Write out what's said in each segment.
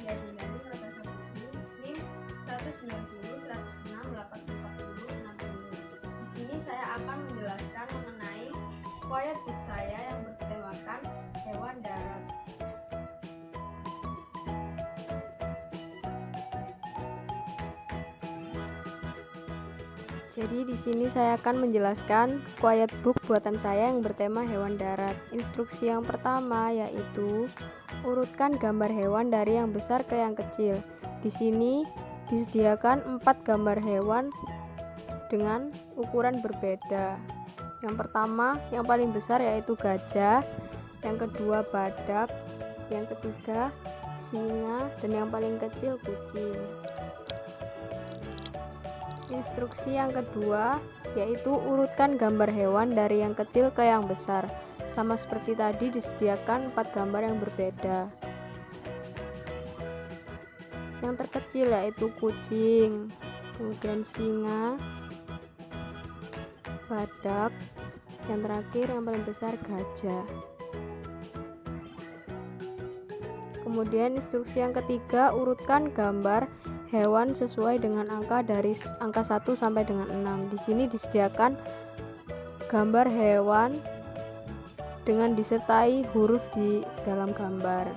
yaitu NIM 190, 106, 840, 60. Di sini saya akan menjelaskan mengenai quiet book saya yang bertemakan hewan darat. Jadi di sini saya akan menjelaskan quiet book buatan saya yang bertema hewan darat. Instruksi yang pertama yaitu urutkan gambar hewan dari yang besar ke yang kecil. Di sini disediakan 4 gambar hewan dengan ukuran berbeda. Yang pertama, yang paling besar yaitu gajah, yang kedua badak, yang ketiga singa, dan yang paling kecil kucing. Instruksi yang kedua yaitu urutkan gambar hewan dari yang kecil ke yang besar. Sama seperti tadi disediakan 4 gambar yang berbeda. Yang terkecil yaitu kucing, kemudian singa, badak, yang terakhir yang paling besar gajah. Kemudian instruksi yang ketiga, urutkan gambar hewan sesuai dengan angka dari angka 1 sampai dengan 6. Di sini disediakan gambar hewan dengan disertai huruf di dalam gambar.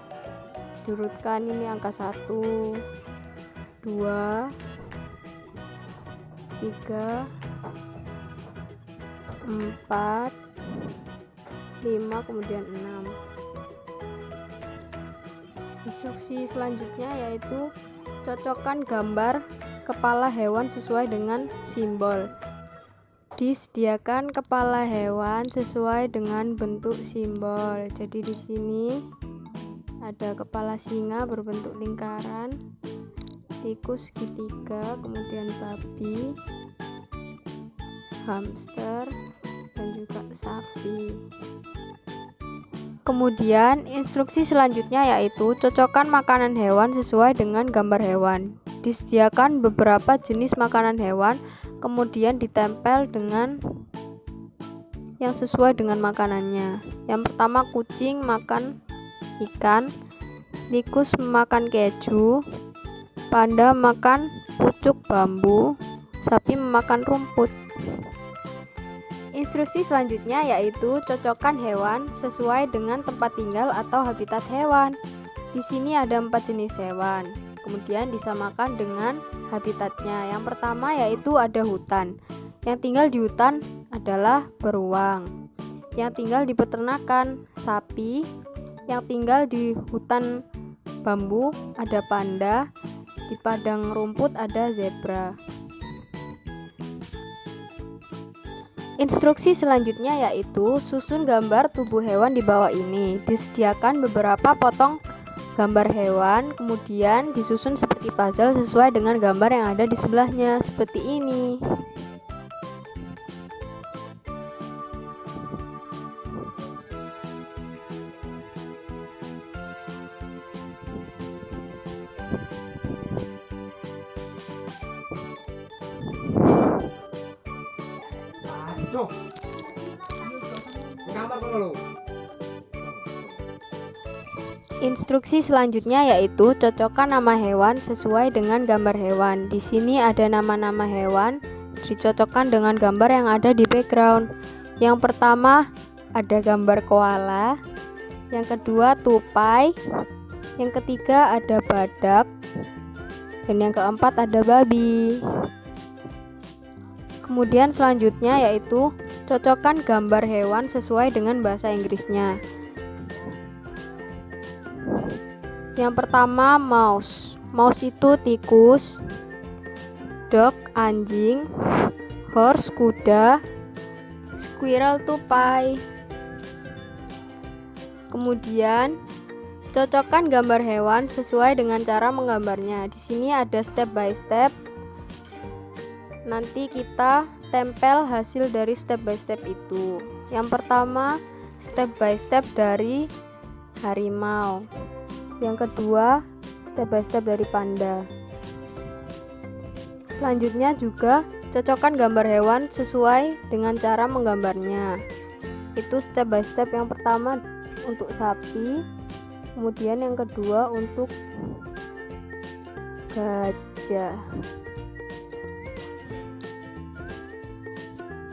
Diurutkan ini angka 1, 2, 3, 4, 5, kemudian 6. Instruksi selanjutnya yaitu cocokkan gambar kepala hewan sesuai dengan simbol. Disediakan kepala hewan sesuai dengan bentuk simbol. Jadi di sini ada kepala singa berbentuk lingkaran, tikus segitiga, kemudian babi, hamster, dan juga sapi. Kemudian instruksi selanjutnya yaitu cocokkan makanan hewan sesuai dengan gambar hewan. Disediakan beberapa jenis makanan hewan, kemudian ditempel dengan yang sesuai dengan makanannya. Yang pertama, kucing makan ikan, tikus memakan keju, panda makan pucuk bambu, sapi memakan rumput. Instruksi selanjutnya yaitu cocokkan hewan sesuai dengan tempat tinggal atau habitat hewan. Di sini ada 4 jenis hewan, kemudian disamakan dengan habitatnya. Yang pertama yaitu ada hutan. Yang tinggal di hutan adalah beruang. Yang tinggal di peternakan sapi. Yang tinggal di hutan bambu ada panda. Di padang rumput ada zebra. Instruksi selanjutnya yaitu susun gambar tubuh hewan di bawah ini. Disediakan beberapa potong gambar hewan, kemudian disusun seperti puzzle sesuai dengan gambar yang ada di sebelahnya, seperti ini. Instruksi selanjutnya yaitu cocokkan nama hewan sesuai dengan gambar hewan. Di sini ada nama-nama hewan, dicocokkan dengan gambar yang ada di background. Yang pertama ada gambar koala, yang kedua tupai, yang ketiga ada badak, dan yang keempat ada babi. Kemudian selanjutnya yaitu cocokkan gambar hewan sesuai dengan bahasa Inggrisnya. Yang pertama mouse. Mouse itu tikus, dog anjing, horse kuda, squirrel tupai. Kemudian cocokkan gambar hewan sesuai dengan cara menggambarnya. Di sini ada step by step. Nanti kita tempel hasil dari step by step itu. Yang pertama, step by step dari harimau. Yang kedua, step by step dari panda. Selanjutnya juga cocokkan gambar hewan sesuai dengan cara menggambarnya. Itu step by step. Yang pertama untuk sapi, kemudian yang kedua untuk gajah.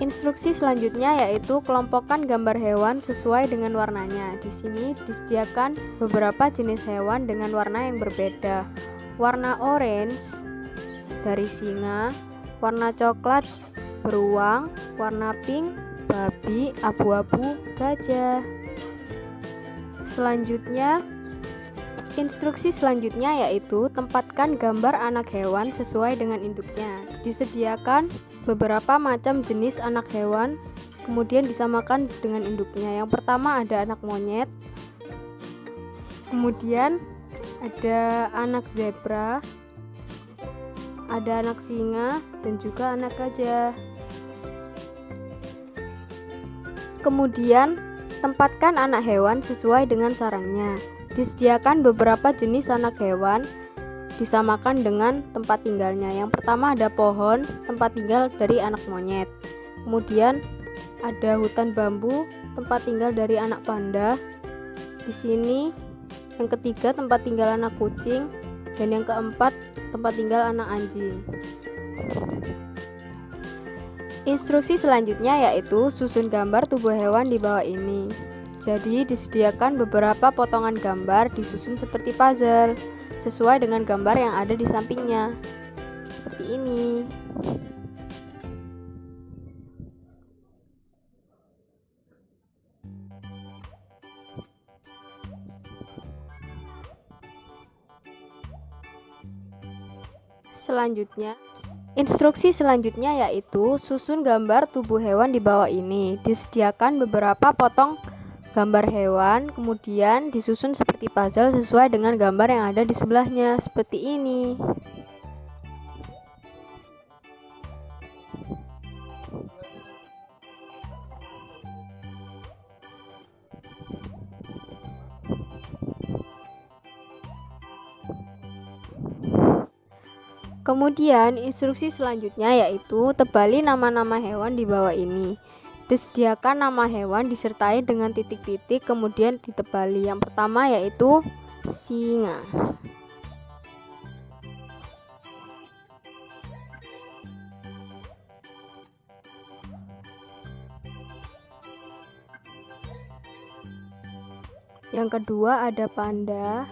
Instruksi selanjutnya yaitu kelompokkan gambar hewan sesuai dengan warnanya. Di sini disediakan beberapa jenis hewan dengan warna yang berbeda. Warna orange dari singa, warna coklat beruang, warna pink babi, abu-abu gajah. Selanjutnya, instruksi selanjutnya yaitu tempatkan gambar anak hewan sesuai dengan induknya. Disediakan beberapa macam jenis anak hewan, kemudian disamakan dengan induknya. Yang pertama ada anak monyet, kemudian ada anak zebra, ada anak singa, dan juga anak gajah. Kemudian tempatkan anak hewan sesuai dengan sarangnya. Disediakan beberapa jenis anak hewan, disamakan dengan tempat tinggalnya. Yang pertama ada pohon, tempat tinggal dari anak monyet. Kemudian ada hutan bambu, tempat tinggal dari anak panda. Di sini yang ketiga tempat tinggal anak kucing, dan yang keempat tempat tinggal anak anjing. Instruksi selanjutnya yaitu susun gambar tubuh hewan di bawah ini. Jadi disediakan beberapa potongan gambar disusun seperti puzzle sesuai dengan gambar yang ada di sampingnya. Seperti ini. Selanjutnya, instruksi selanjutnya yaitu susun gambar tubuh hewan di bawah ini. Disediakan beberapa potong gambar hewan, kemudian disusun seperti puzzle sesuai dengan gambar yang ada di sebelahnya, seperti ini. Kemudian instruksi selanjutnya yaitu tebali nama-nama hewan di bawah ini. Disediakan nama hewan disertai dengan titik-titik kemudian ditebali. Yang pertama yaitu singa. Yang kedua ada panda.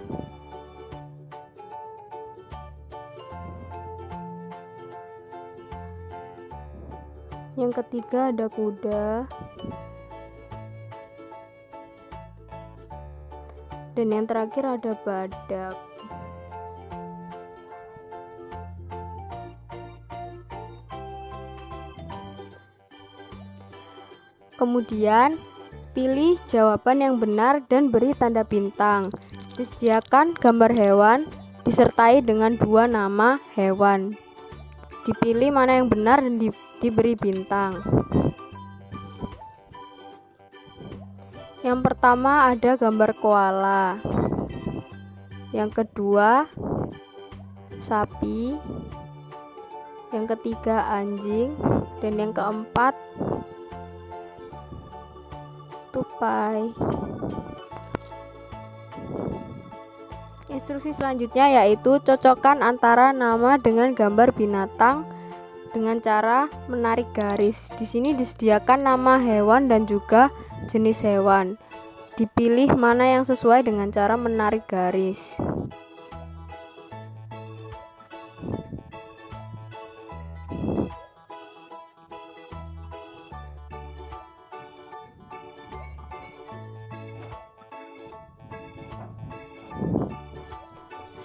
Yang ketiga ada kuda. Dan yang terakhir ada badak. Kemudian pilih jawaban yang benar dan beri tanda bintang. Disediakan gambar hewan disertai dengan dua nama hewan. Dipilih mana yang benar dan diberi bintang. Yang pertama ada gambar koala. Yang kedua sapi. Yang ketiga anjing. Dan yang keempat tupai. Instruksi selanjutnya yaitu cocokkan antara nama dengan gambar binatang dengan cara menarik garis. Di sini disediakan nama hewan dan juga jenis hewan. Dipilih mana yang sesuai dengan cara menarik garis.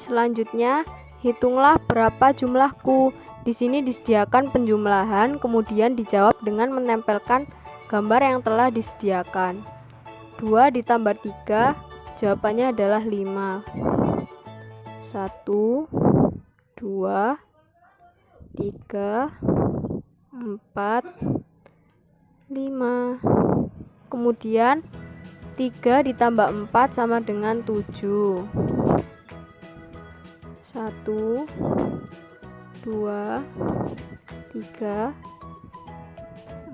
Selanjutnya, hitunglah berapa jumlahku. Di sini disediakan penjumlahan, kemudian dijawab dengan menempelkan gambar yang telah disediakan. 2 ditambah 3, jawabannya adalah 5. 1, 2, 3, 4, 5. Kemudian 3 ditambah 4 sama dengan 7. 1, 2, 3,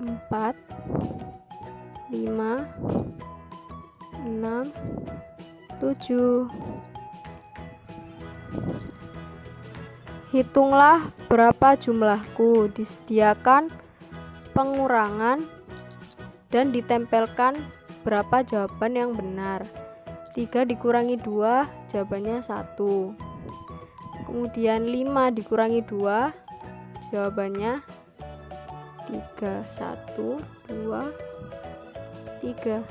4, 5, 6, 7. Hitunglah berapa jumlahku, disediakan pengurangan dan ditempelkan berapa jawaban yang benar. 3 dikurangi 2, jawabannya 1. Kemudian 5 dikurangi 2, jawabannya 3. 1, 2, 3.